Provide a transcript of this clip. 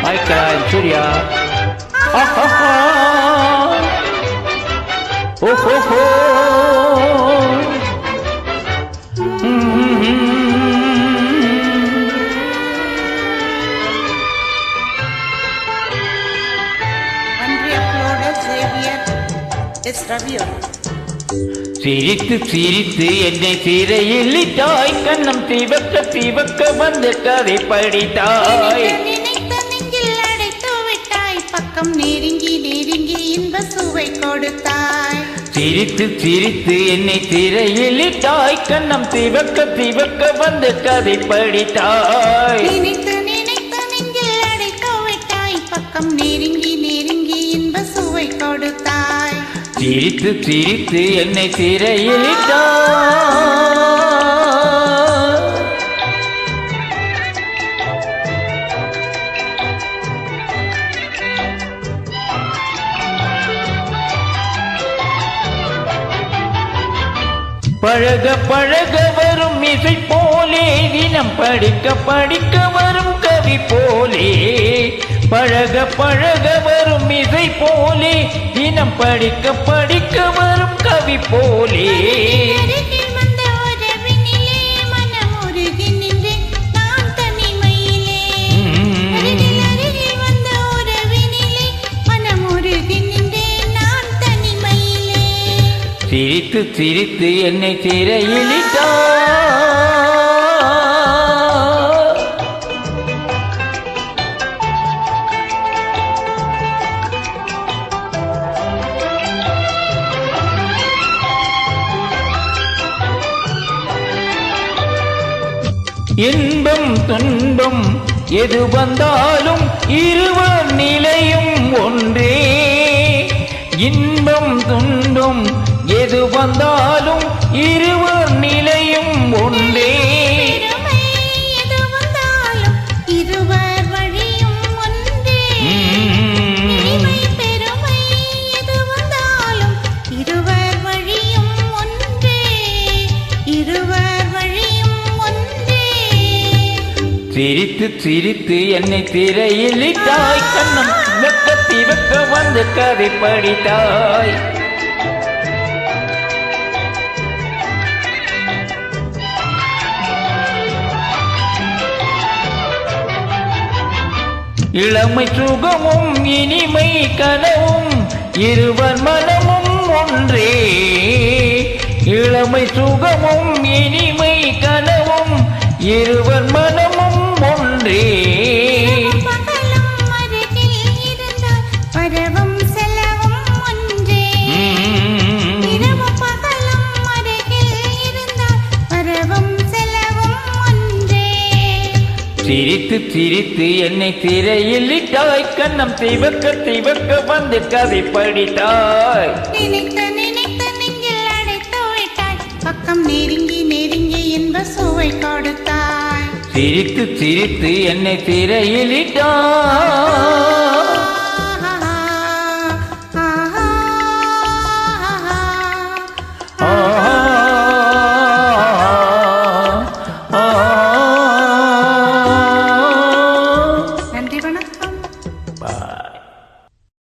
Maika and Surya. Oh, ho, ho. சிரித்து சிரித்து என்னை சிறையிலிட்டாய் கண்ணம் தீவக்க தீவக்க வந்து கதை படித்தாய் அடைத்து விட்டாய் பக்கம் நெருங்கி நெருங்கி இன்ப சுவை கொடுத்தாய் சிரித்து சிரித்து என்னை சிறையிலிட்டாய் கண்ணம் தீவக்க தீவக்க வந்து கதை படித்தாய் நினைத்து நினைத்து நெஞ்சில் அடைத்து விட்டாய் பக்கம் நெருங்கி நெருங்கி இன்ப சுவை கொடுத்தாய் சிரித்து சிரித்து என்னை சிறையிலிட்டாய் பழக பழக வரும் இசை போலே தினம் படிக்க படிக்க வரும் கவி போலே பழக பழக வரும் இசை போலே தினம் படிக்க படிக்க வரும் கவி போலே சிரித்து சிரித்து என்னை சிறையிலிட்டாய் இன்பம் துன்பம் எது வந்தாலும் இருவர் நிலையும் ஒன்றே இன்பம் துன்பம் எது வந்தாலும் இருவர் நிலையும் ஒன்றே சிரித்து சிரித்து என்னை திரையிலிட்டாய் கண்ணம் வெக்க திவக்க வந்து கதை படித்தாய் இளமை சுகமும் இனிமை கனவும் இருவர் மனமும் ஒன்றே இளமை சுகமும் இனிமை கனவும் இருவர் மனமும் ஒன்றே சிரித்து சிரித்து என்னை திரையிலிட்டாய் கண்ணம் திவக்க திவக்க வந்து கதை படித்தாய் நினைத்த நினைத்த நெஞ்சில் அடைத்து விட்டாய் பக்கம் நெருங்கி நெருங்கி இன்ப சுவை கொடுத்தாய் சிரித்து சிரித்து என்னை திரையிலிட்டாய்